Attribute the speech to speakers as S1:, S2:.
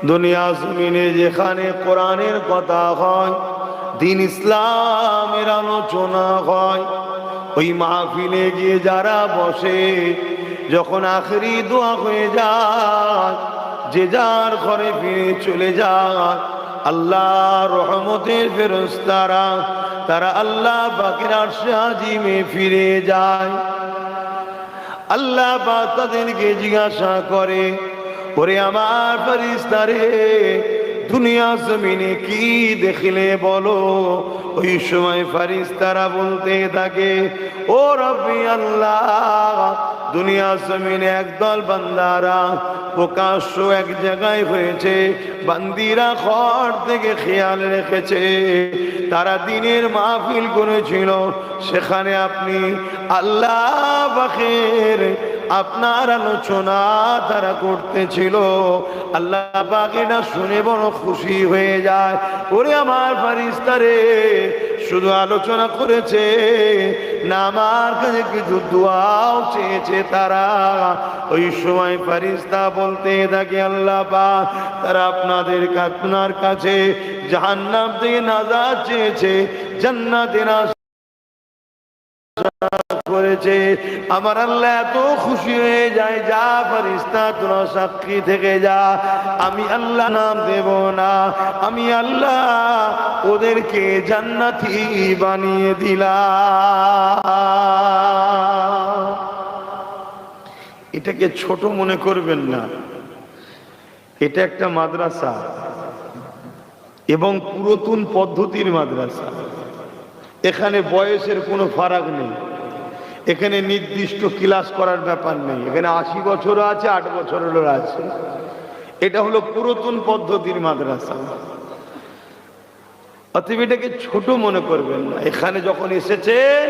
S1: দুনিয়া জমিনে যেখানে কোরআনের কথা হয়, দিন ইসলামের আলোচনা হয়, ওই মাহফিলে গিয়ে যারা বসে, যখন আখেরি দোয়া হয়ে যায়, যে যার ঘরে ফিরে চলে যায়, আল্লাহ রহমতের ফেরেশতারা তারা আল্লাহ পাকের আরশে আজিমে ফিরে যায়। আল্লাহ পাক তাদেরকে জিজ্ঞাসা করে, ওরে আমার ফেরেশতারে, দুনিয়া জমিনে কি দেখলে বলো? ওই সময় ফেরেশতারা বলতে থাকে, ও রব্বি আল্লাহ, দুনিয়া জমিনে একদল বান্দারা প্রকাশ্য এক জায়গায় হয়েছে, বান্দিরা ঘর থেকে খেয়াল রেখেছে, তারা দিনের মাহফিল করেছিল, সেখানে আপনি আল্লাহ পাকের আপনার আলোচনা তারা করতেছিল। আল্লাহ পাক এটা শুনে বড় খুশি হয়ে যায়। ওরে আমার ফেরেশতারে, শুধু আলোচনা করেছে না, আমার কাছে কিছু দোয়াও চেয়েছে তারা। ওই সময় ফেরেশতা বলতে থাকে, আল্লাহ পাক তারা আপনার কাছে জাহান্নাম থেকে নাজাত চেয়েছে, জান্নাতের করেছে। আমার আল্লাহ এত খুশি হয়ে যায়, যা ফেরেশতা তোরা সাক্ষী থেকে যা, আমি আল্লাহ নাম দেব না, আমি আল্লাহ ওদেরকে জান্নাতি বানিয়ে দিলাম। এটাকে ছোট মনে করবেন না, এটা একটা মাদ্রাসা এবং পুরাতন পদ্ধতির মাদ্রাসা। এখানে বয়সের কোনো ফারাক নেই, এখানে নির্দিষ্ট ক্লাস করার ব্যাপার নেই, এখানে 80 বছরও আছে, 8 বছরেরও আছে। এটা হলো পুরাতন পদ্ধতির মাদ্রাসা। অতএব এটাকে ছোট মনে করবেন না। এখানে যখন এসেছেন